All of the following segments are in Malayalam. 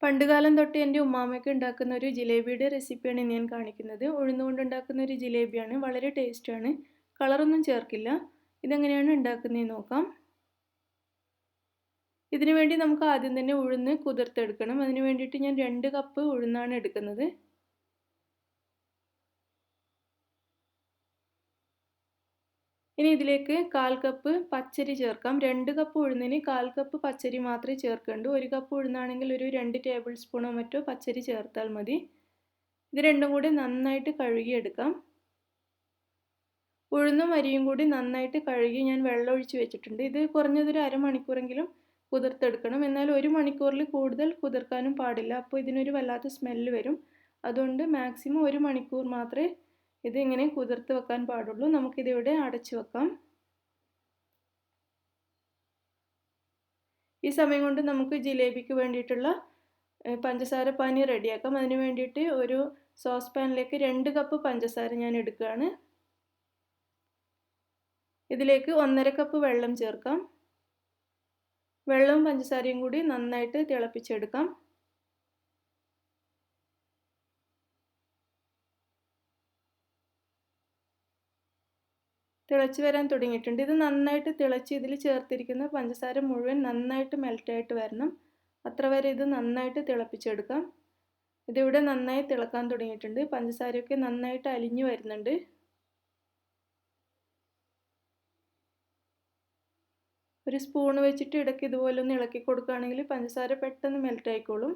പണ്ടുകാലം തൊട്ട് എൻ്റെ ഉമ്മാമ്മയ്ക്ക് ഉണ്ടാക്കുന്ന ഒരു ജിലേബിയുടെ റെസിപ്പിയാണ് ഞാൻ കാണിക്കുന്നത്. ഉഴുന്നുകൊണ്ട് ഉണ്ടാക്കുന്ന ഒരു ജിലേബിയാണ്. വളരെ ടേസ്റ്റാണ്. കളറൊന്നും ചേർക്കില്ല. ഇതെങ്ങനെയാണ് ഉണ്ടാക്കുന്നതെന്ന് നോക്കാം. ഇതിനു വേണ്ടി നമുക്ക് ആദ്യം തന്നെ ഉഴുന്ന് കുതിർത്തെടുക്കണം. അതിന് വേണ്ടിയിട്ട് ഞാൻ 2 കപ്പ് ഉഴുന്നാണ് എടുക്കുന്നത്. ഇനി ഇതിലേക്ക് 1/4 കപ്പ് പച്ചരി ചേർക്കാം. 2 കപ്പ് ഉഴുന്നിന് 1/4 കപ്പ് പച്ചരി മാത്രമേ ചേർക്കേണ്ടൂ. 1 കപ്പ് ഉഴുന്നാണെങ്കിൽ ഒരു 2 ടേബിൾ സ്പൂണോ മറ്റോ പച്ചരി ചേർത്താൽ മതി. ഇത് രണ്ടും കൂടി നന്നായിട്ട് കഴുകിയെടുക്കാം. ഉഴുന്നും അരിയും കൂടി നന്നായിട്ട് കഴുകി ഞാൻ വെള്ളമൊഴിച്ച് വെച്ചിട്ടുണ്ട്. ഇത് കുറഞ്ഞതൊരു അരമണിക്കൂറെങ്കിലും കുതിർത്തെടുക്കണം. എന്നാൽ 1 മണിക്കൂറിൽ കൂടുതൽ കുതിർക്കാനും പാടില്ല. അപ്പോൾ ഇതിനൊരു വല്ലാത്ത സ്മെല്ല് വരും. അതുകൊണ്ട് മാക്സിമം 1 മണിക്കൂർ മാത്രമേ ഇത് ഇങ്ങനെ കുതിർത്ത് വെക്കാൻ പാടുള്ളൂ. നമുക്കിതിവിടെ അടച്ചു വെക്കാം. ഈ സമയം കൊണ്ട് നമുക്ക് ജിലേബിക്ക് വേണ്ടിയിട്ടുള്ള പഞ്ചസാര പാനി റെഡിയാക്കാം. അതിന് വേണ്ടിയിട്ട് ഒരു സോസ് പാനിലേക്ക് 2 കപ്പ് പഞ്ചസാര ഞാൻ എടുക്കുകയാണ്. ഇതിലേക്ക് 1/2 കപ്പ് വെള്ളം ചേർക്കാം. വെള്ളവും പഞ്ചസാരയും കൂടി നന്നായിട്ട് തിളപ്പിച്ചെടുക്കാം. തിളച്ച് വരാൻ തുടങ്ങിയിട്ടുണ്ട്. ഇത് നന്നായിട്ട് തിളച്ച് ഇതിൽ ചേർത്തിരിക്കുന്ന പഞ്ചസാര മുഴുവൻ നന്നായിട്ട് മെൽറ്റായിട്ട് വരണം. അത്ര വരെ ഇത് നന്നായിട്ട് തിളപ്പിച്ചെടുക്കാം. ഇതിവിടെ നന്നായി തിളക്കാൻ തുടങ്ങിയിട്ടുണ്ട്. പഞ്ചസാരയൊക്കെ നന്നായിട്ട് അലിഞ്ഞു വരുന്നുണ്ട്. ഒരു സ്പൂൺ വെച്ചിട്ട് ഇടയ്ക്ക് ഇതുപോലെ ഒന്ന് ഇളക്കി കൊടുക്കുകയാണെങ്കിൽ പഞ്ചസാര പെട്ടെന്ന് മെൽറ്റ് ആയിക്കോളും.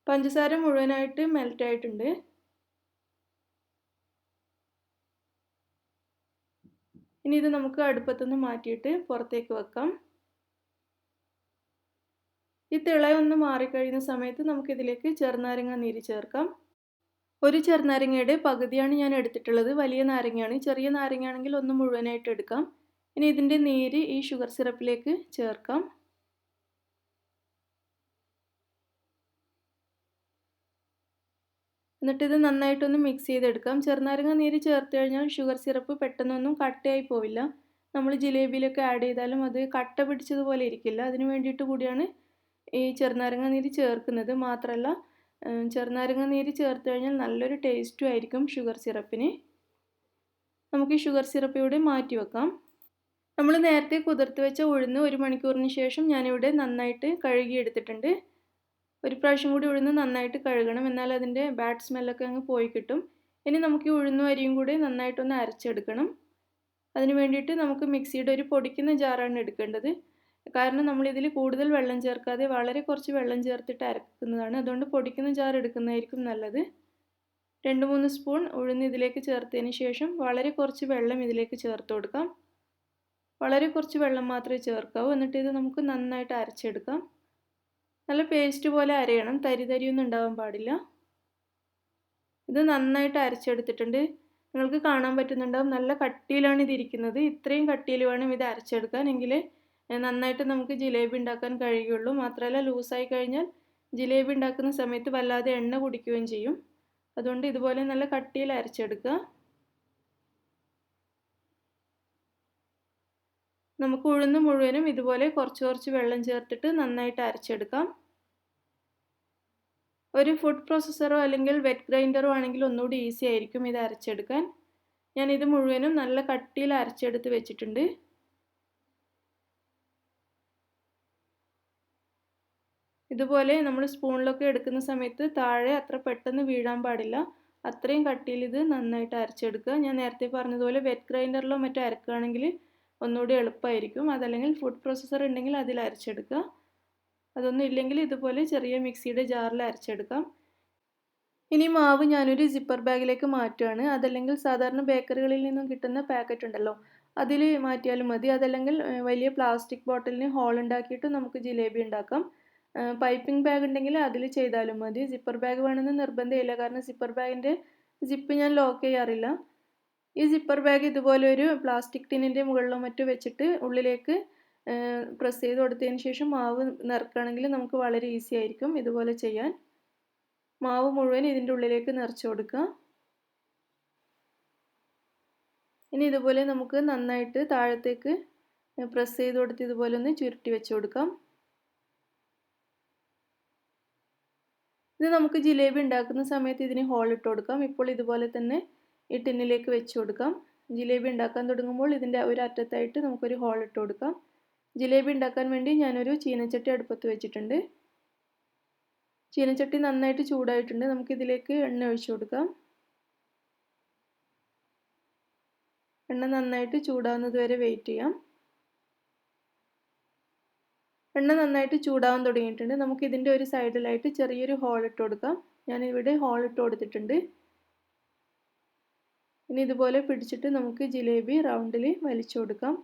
പഞ്ചസാര മുഴുവനായിട്ട് മെൽറ്റ് ആയിട്ടുണ്ട്. ഇനി ഇത് നമുക്ക് അടുപ്പത്തുനിന്ന് മാറ്റിയിട്ട് പുറത്തേക്ക് വെക്കാം. ഈ തിളയൊന്ന് മാറിക്കഴിയുന്ന സമയത്ത് നമുക്കിതിലേക്ക് ചെറുനാരങ്ങ നീര് ചേർക്കാം. ഒരു ചെറുനാരങ്ങയുടെ പകുതിയാണ് ഞാൻ എടുത്തിട്ടുള്ളത്. വലിയ നാരങ്ങയാണ്. ചെറിയ നാരങ്ങയാണെങ്കിൽ ഒന്ന് മുഴുവനായിട്ട് എടുക്കാം. ഇനി ഇതിൻ്റെ നീര് ഈ ഷുഗർ സിറപ്പിലേക്ക് ചേർക്കാം. എന്നിട്ട് ഇത് നന്നായിട്ടൊന്ന് മിക്സ് ചെയ്തെടുക്കാം. ചെറുനാരങ്ങ നീര് ചേർത്ത് കഴിഞ്ഞാൽ ഷുഗർ സിറപ്പ് പെട്ടെന്നൊന്നും കട്ടയായി പോവില്ല. നമ്മൾ ജിലേബിയിലൊക്കെ ആഡ് ചെയ്താലും അത് കട്ട പിടിച്ചതുപോലെ ഇരിക്കില്ല. അതിന് വേണ്ടിയിട്ട് കൂടിയാണ് ഈ ചെറുനാരങ്ങ നീര് ചേർക്കുന്നത്. മാത്രമല്ല ചെറുനാരങ്ങ നീര് ചേർത്ത് കഴിഞ്ഞാൽ നല്ലൊരു ടേസ്റ്റും ആയിരിക്കും ഷുഗർ സിറപ്പിന്. നമുക്ക് ഈ ഷുഗർ സിറപ്പ് ഇവിടെ മാറ്റി വെക്കാം. നമ്മൾ നേരത്തെ കുതിർത്ത് വെച്ച ഉഴുന്ന് 1 മണിക്കൂറിന് ശേഷം ഞാനിവിടെ നന്നായിട്ട് കഴുകിയെടുത്തിട്ടുണ്ട്. ഒരു പ്രാവശ്യം കൂടി ഉഴുന്ന് നന്നായിട്ട് കഴുകണം. എന്നാൽ അതിൻ്റെ ബാഡ് സ്മെല്ലൊക്കെ അങ്ങ് പോയി കിട്ടും. ഇനി നമുക്ക് ഈ ഉഴുന്നും അരിയും കൂടി നന്നായിട്ടൊന്ന് അരച്ചെടുക്കണം. അതിന് വേണ്ടിയിട്ട് നമുക്ക് മിക്സിയുടെ ഒരു പൊടിക്കുന്ന ജാറാണ് എടുക്കേണ്ടത്. കാരണം നമ്മളിതിൽ കൂടുതൽ വെള്ളം ചേർക്കാതെ വളരെ കുറച്ച് വെള്ളം ചേർത്തിട്ട് അരക്കുന്നതാണ്. അതുകൊണ്ട് പൊടിക്കുന്ന ജാർ എടുക്കുന്നതായിരിക്കും നല്ലത്. 2-3 സ്പൂൺ ഉഴുന്ന് ഇതിലേക്ക് ചേർത്തതിന് ശേഷം വളരെ കുറച്ച് വെള്ളം ഇതിലേക്ക് ചേർത്ത് കൊടുക്കാം. വളരെ കുറച്ച് വെള്ളം മാത്രമേ ചേർക്കാവൂ. എന്നിട്ട് ഇത് നമുക്ക് നന്നായിട്ട് അരച്ചെടുക്കാം. നല്ല പേസ്റ്റ് പോലെ അരയണം. തരിതരിയൊന്നും ഉണ്ടാവാൻ പാടില്ല. ഇത് നന്നായിട്ട് അരച്ചെടുത്തിട്ടുണ്ട്. നിങ്ങൾക്ക് കാണാൻ പറ്റുന്നുണ്ടാവും നല്ല കട്ടിയിലാണ് ഇതിരിക്കുന്നത്. ഇത്രയും കട്ടിയിൽ വേണം ഇത് അരച്ചെടുക്കാൻ. എങ്കിലേ നന്നായിട്ട് നമുക്ക് ജിലേബി ഉണ്ടാക്കാൻ കഴിയുള്ളൂ. മാത്രമല്ല ലൂസായി കഴിഞ്ഞാൽ ജിലേബി ഉണ്ടാക്കുന്ന സമയത്ത് വല്ലാതെ എണ്ണ കുടിക്കുകയും ചെയ്യും. അതുകൊണ്ട് ഇതുപോലെ നല്ല കട്ടിയിൽ അരച്ചെടുക്കുക. നമുക്ക് ഉഴുന്ന് മുഴുവനും ഇതുപോലെ കുറച്ച് കുറച്ച് വെള്ളം ചേർത്തിട്ട് നന്നായിട്ട് അരച്ചെടുക്കാം. ഒരു ഫുഡ് പ്രോസസ്സറോ അല്ലെങ്കിൽ വെറ്റ് ഗ്രൈൻഡറോ ആണെങ്കിൽ ഒന്നുകൂടി ഈസി ആയിരിക്കും ഇത് അരച്ചെടുക്കാൻ. ഞാനിത് മുഴുവനും നല്ല കട്ടിയിൽ അരച്ചെടുത്ത് വെച്ചിട്ടുണ്ട്. ഇതുപോലെ നമ്മൾ സ്പൂണിലൊക്കെ എടുക്കുന്ന സമയത്ത് താഴെ അത്ര പെട്ടെന്ന് വീഴാൻ പാടില്ല. അത്രയും കട്ടിയിൽ ഇത് നന്നായിട്ട് അരച്ചെടുക്കുക. ഞാൻ നേരത്തെ പറഞ്ഞതുപോലെ വെറ്റ് ഗ്രൈൻഡറിലോ മറ്റോ അരക്കുകയാണെങ്കിൽ ഒന്നുകൂടി എളുപ്പമായിരിക്കും. അതല്ലെങ്കിൽ ഫുഡ് പ്രോസസ്സർ ഉണ്ടെങ്കിൽ അതിൽ അരച്ചെടുക്കുക. അതൊന്നും ഇല്ലെങ്കിൽ ഇതുപോലെ ചെറിയ മിക്സിയുടെ ജാറിൽ അരച്ചെടുക്കാം. ഇനി മാവ് ഞാനൊരു സിപ്പർ ബാഗിലേക്ക് മാറ്റുകയാണ്. അതല്ലെങ്കിൽ സാധാരണ ബേക്കറികളിൽ നിന്നും കിട്ടുന്ന പാക്കറ്റ് ഉണ്ടല്ലോ, അതിൽ മാറ്റിയാലും മതി. അതല്ലെങ്കിൽ വലിയ പ്ലാസ്റ്റിക് ബോട്ടിലിന് ഹോൾ ഉണ്ടാക്കിയിട്ട് നമുക്ക് ജിലേബി ഉണ്ടാക്കാം. പൈപ്പിംഗ് ബാഗ് ഉണ്ടെങ്കിൽ അതിൽ ചെയ്താലും മതി. സിപ്പർ ബാഗ് വേണമെന്ന് നിർബന്ധമില്ല. കാരണം സിപ്പർ ബാഗിൻ്റെ സിപ്പ് ഞാൻ ലോക്ക് ചെയ്യാറില്ല. ഈ സിപ്പർ ബാഗ് ഇതുപോലെ ഒരു പ്ലാസ്റ്റിക് ടിന്നിൻ്റെ മുകളിലോ മറ്റോ വെച്ചിട്ട് ഉള്ളിലേക്ക് പ്രസ് ചെയ്ത് കൊടുത്തതിന് ശേഷം മാവ് നിറക്കുകയാണെങ്കിൽ നമുക്ക് വളരെ ഈസി ആയിരിക്കും ഇതുപോലെ ചെയ്യാൻ. മാവ് മുഴുവൻ ഇതിൻ്റെ ഉള്ളിലേക്ക് നിറച്ച് കൊടുക്കുക. ഇനി ഇതുപോലെ നമുക്ക് നന്നായിട്ട് താഴത്തേക്ക് പ്രസ് ചെയ്ത് കൊടുത്ത് ഇതുപോലെ ഒന്ന് ചുരുട്ടി വെച്ച് കൊടുക്കാം. ഇത് നമുക്ക് ജിലേബി ഉണ്ടാക്കുന്ന സമയത്ത് ഇതിന് ഹോൾ ഇട്ട് കൊടുക്കാം. ഇപ്പോൾ ഇതുപോലെ തന്നെ ഈ ടിന്നിലേക്ക് വെച്ച് കൊടുക്കാം. ജിലേബി ഉണ്ടാക്കാൻ തുടങ്ങുമ്പോൾ ഇതിൻ്റെ ഒരു അറ്റത്തായിട്ട് നമുക്കൊരു ഹോൾ ഇട്ട് കൊടുക്കാം. ജിലേബി ഉണ്ടാക്കാൻ വേണ്ടി ഞാനൊരു ചീനച്ചട്ടി അടുപ്പത്ത് വെച്ചിട്ടുണ്ട്. ചീനച്ചട്ടി നന്നായിട്ട് ചൂടായിട്ടുണ്ട്. നമുക്കിതിലേക്ക് എണ്ണ ഒഴിച്ചു കൊടുക്കാം. എണ്ണ നന്നായിട്ട് ചൂടാവുന്നത് വരെ വെയിറ്റ് ചെയ്യാം. എണ്ണ നന്നായിട്ട് ചൂടാവാൻ തുടങ്ങിയിട്ടുണ്ട്. നമുക്ക് ഇതിൻ്റെ ഒരു സൈഡിലായിട്ട് ചെറിയൊരു ഹോൾ ഇട്ട് കൊടുക്കാം. ഞാനിവിടെ ഹോൾ ഇട്ട് കൊടുത്തിട്ടുണ്ട്. ഇനി ഇതുപോലെ പിടിച്ചിട്ട് നമുക്ക് ജിലേബി റൗണ്ടിൽ വലിച്ചു കൊടുക്കാം.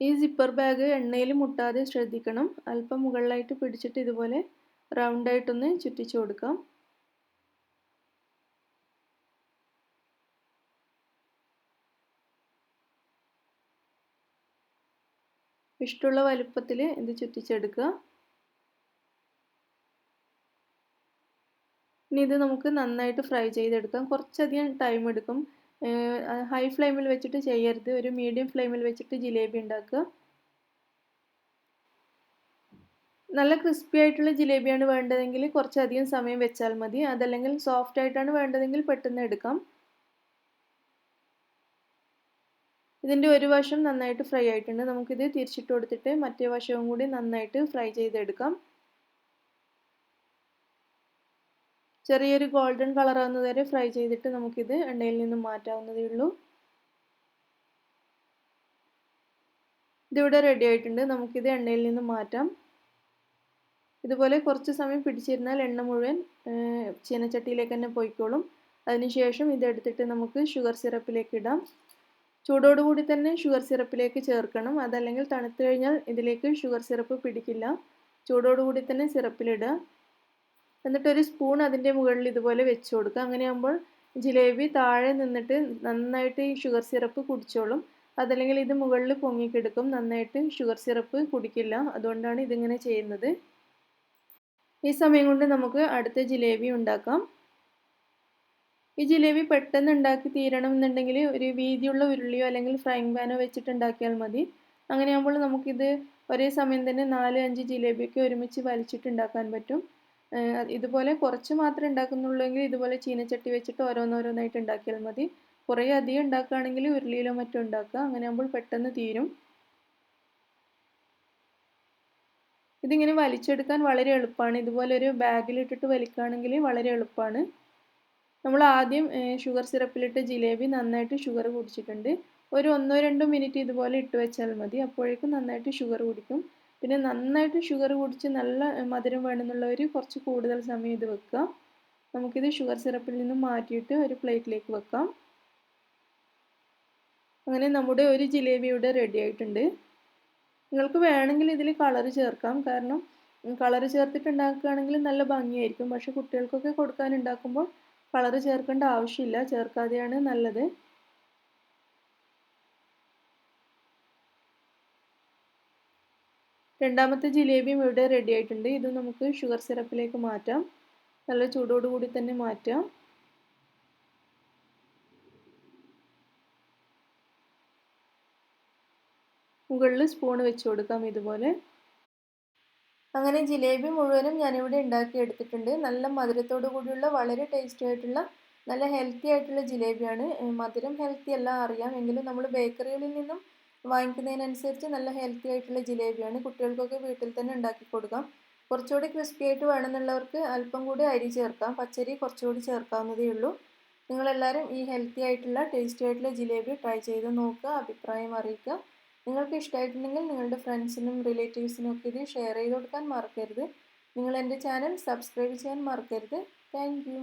ഈ സിപ്പർ ബാഗ് എണ്ണയിൽ മുട്ടാതെ ശ്രദ്ധിക്കണം. അല്പം മുകളിലായിട്ട് പിടിച്ചിട്ട് ഇതുപോലെ റൗണ്ടായിട്ടൊന്ന് ചുറ്റിച്ചു കൊടുക്കാം. ഇഷ്ടമുള്ള വലുപ്പത്തിൽ ഇത് ചുറ്റിച്ചെടുക്കുക. ഇനി ഇത് നമുക്ക് നന്നായിട്ട് ഫ്രൈ ചെയ്തെടുക്കാം. കുറച്ചധികം ടൈം എടുക്കും. ഹൈ ഫ്ലെയിമിൽ വെച്ചിട്ട് ചെയ്യരുത്. ഒരു മീഡിയം ഫ്ലെയിമിൽ വെച്ചിട്ട് ജിലേബി ഉണ്ടാക്കുക. നല്ല ക്രിസ്പി ആയിട്ടുള്ള ജിലേബിയാണ് വേണ്ടതെങ്കിൽ കുറച്ചധികം സമയം വെച്ചാൽ മതി. അതല്ലെങ്കിൽ സോഫ്റ്റ് ആയിട്ടാണ് വേണ്ടതെങ്കിൽ പെട്ടെന്ന് എടുക്കാം. ഇതിൻ്റെ ഒരു വശം നന്നായിട്ട് ഫ്രൈ ആയിട്ടുണ്ട്. നമുക്കിത് തിരിച്ചിട്ട് കൊടുത്തിട്ട് മറ്റേ വശവും കൂടി നന്നായിട്ട് ഫ്രൈ ചെയ്തെടുക്കാം. ചെറിയൊരു ഗോൾഡൻ കളർ ആവുന്നത് വരെ ഫ്രൈ ചെയ്തിട്ട് നമുക്കിത് എണ്ണയിൽ നിന്നും മാറ്റാവുന്നതേ ഉള്ളൂ. ഇതിവിടെ റെഡി ആയിട്ടുണ്ട്. നമുക്കിത് എണ്ണയിൽ നിന്നും മാറ്റാം. ഇതുപോലെ കുറച്ച് സമയം പിടിച്ചിരുന്നാൽ എണ്ണ മുഴുവൻ ചീനച്ചട്ടിയിലേക്ക് തന്നെ പോയിക്കോളും. അതിനുശേഷം ഇതെടുത്തിട്ട് നമുക്ക് ഷുഗർ സിറപ്പിലേക്ക് ഇടാം. ചൂടോടുകൂടി തന്നെ ഷുഗർ സിറപ്പിലേക്ക് ചേർക്കണം. അതല്ലെങ്കിൽ തണുത്തു കഴിഞ്ഞാൽ ഇതിലേക്ക് ഷുഗർ സിറപ്പ് പിടിക്കില്ല. ചൂടോടുകൂടി തന്നെ സിറപ്പിലിടുക. എന്നിട്ടൊരു സ്പൂൺ അതിൻ്റെ മുകളിൽ ഇതുപോലെ വെച്ച് കൊടുക്കുക. അങ്ങനെയാകുമ്പോൾ ജിലേബി താഴെ നിന്നിട്ട് നന്നായിട്ട് ഈ ഷുഗർ സിറപ്പ് കുടിച്ചോളും. അതല്ലെങ്കിൽ ഇത് മുകളിൽ പൊങ്ങിക്കിടക്കും. നന്നായിട്ട് ഷുഗർ സിറപ്പ് കുടിക്കില്ല. അതുകൊണ്ടാണ് ഇതിങ്ങനെ ചെയ്യുന്നത്. ഈ സമയം കൊണ്ട് നമുക്ക് അടുത്ത ജിലേബി ഉണ്ടാക്കാം. ഈ ജിലേബി പെട്ടെന്ന് ഉണ്ടാക്കി തീരണം എന്നുണ്ടെങ്കിൽ ഒരു വീതിയുള്ള ഉരുളിയോ അല്ലെങ്കിൽ ഫ്രൈങ് പാനോ വെച്ചിട്ട് ഉണ്ടാക്കിയാൽ മതി. അങ്ങനെയാകുമ്പോൾ നമുക്കിത് ഒരേ സമയം തന്നെ 4-5 ജിലേബിയൊക്കെ ഒരുമിച്ച് വലിച്ചിട്ട് ഉണ്ടാക്കാൻ പറ്റും. ഇതുപോലെ കുറച്ച് മാത്രമേ ഉണ്ടാക്കുന്നുള്ളെങ്കിൽ ഇതുപോലെ ചീനച്ചട്ടി വെച്ചിട്ട് ഓരോന്നോരോന്നായിട്ട് ഉണ്ടാക്കിയാൽ മതി. കുറേ അധികം ഉണ്ടാക്കുകയാണെങ്കിൽ ഉരുളിയിലോ മറ്റോ ഉണ്ടാക്കുക. അങ്ങനെയാകുമ്പോൾ പെട്ടെന്ന് തീരും. ഇതിങ്ങനെ വലിച്ചെടുക്കാൻ വളരെ എളുപ്പമാണ്. ഇതുപോലെ ഒരു ബാഗിലിട്ടിട്ട് വലിക്കുകയാണെങ്കിൽ വളരെ എളുപ്പമാണ്. നമ്മൾ ആദ്യം ഷുഗർ സിറപ്പിലിട്ട് ജിലേബി നന്നായിട്ട് ഷുഗർ കുടിച്ചിട്ടുണ്ട്. ഒരു 1-2 മിനിറ്റ് ഇതുപോലെ ഇട്ട് വെച്ചാൽ മതി. അപ്പോഴേക്കും നന്നായിട്ട് ഷുഗർ കുടിക്കും. പിന്നെ നന്നായിട്ട് ഷുഗർ കുടിച്ച് നല്ല മധുരം വേണമെന്നുള്ളവർ കുറച്ച് കൂടുതൽ സമയം ഇത് വെക്കുക. നമുക്കിത് ഷുഗർ സിറപ്പിൽ നിന്നും മാറ്റിയിട്ട് ഒരു പ്ലേറ്റിലേക്ക് വെക്കാം. അങ്ങനെ നമ്മുടെ ഒരു ജിലേബി ഇവിടെ റെഡി ആയിട്ടുണ്ട്. നിങ്ങൾക്ക് വേണമെങ്കിൽ ഇതിൽ കളർ ചേർക്കാം. കാരണം കളർ ചേർത്തിട്ട് ഉണ്ടാക്കുകയാണെങ്കിൽ നല്ല ഭംഗിയായിരിക്കും. പക്ഷെ കുട്ടികൾക്കൊക്കെ കൊടുക്കാൻ ഉണ്ടാക്കുമ്പോൾ കളർ ചേർക്കേണ്ട ആവശ്യമില്ല. ചേർക്കാതെയാണ് നല്ലത്. രണ്ടാമത്തെ ജിലേബിയും ഇവിടെ റെഡി ആയിട്ടുണ്ട്. ഇത് നമുക്ക് ഷുഗർ സിറപ്പിലേക്ക് മാറ്റാം. നല്ല ചൂടോടുകൂടി തന്നെ മാറ്റാം. മുകളിൽ സ്പൂൺ വെച്ച് കൊടുക്കാം ഇതുപോലെ. അങ്ങനെ ജിലേബി മുഴുവനും ഞാനിവിടെ ഉണ്ടാക്കി എടുത്തിട്ടുണ്ട്. നല്ല മധുരത്തോടു കൂടിയുള്ള വളരെ ടേസ്റ്റി ആയിട്ടുള്ള നല്ല ഹെൽത്തി ആയിട്ടുള്ള ജിലേബിയാണ്. മധുരം ഹെൽത്തി അല്ല അറിയാം, എങ്കിലും നമ്മൾ ബേക്കറികളിൽ നിന്നും വാങ്ങിക്കുന്നതിനനുസരിച്ച് നല്ല ഹെൽത്തി ആയിട്ടുള്ള ജിലേബിയാണ്. കുട്ടികൾക്കൊക്കെ വീട്ടിൽ തന്നെ ഉണ്ടാക്കി കൊടുക്കാം. കുറച്ചുകൂടി ക്രിസ്പി ആയിട്ട് വേണമെന്നുള്ളവർക്ക് അല്പം കൂടി അരി ചേർക്കാം. പച്ചരി കുറച്ചുകൂടി ചേർക്കാവുന്നതേ ഉള്ളൂ. നിങ്ങളെല്ലാവരും ഈ ഹെൽത്തി ആയിട്ടുള്ള ടേസ്റ്റി ആയിട്ടുള്ള ജിലേബി ട്രൈ ചെയ്ത് നോക്കുക. അഭിപ്രായം അറിയിക്കുക. നിങ്ങൾക്ക് ഇഷ്ടമായിട്ടുണ്ടെങ്കിൽ നിങ്ങളുടെ ഫ്രണ്ട്സിനും റിലേറ്റീവ്സിനും ഒക്കെ ഇത് ഷെയർ ചെയ്ത് കൊടുക്കാൻ മറക്കരുത്. നിങ്ങൾ എൻ്റെ ചാനൽ സബ്സ്ക്രൈബ് ചെയ്യാൻ മറക്കരുത്. Thank you.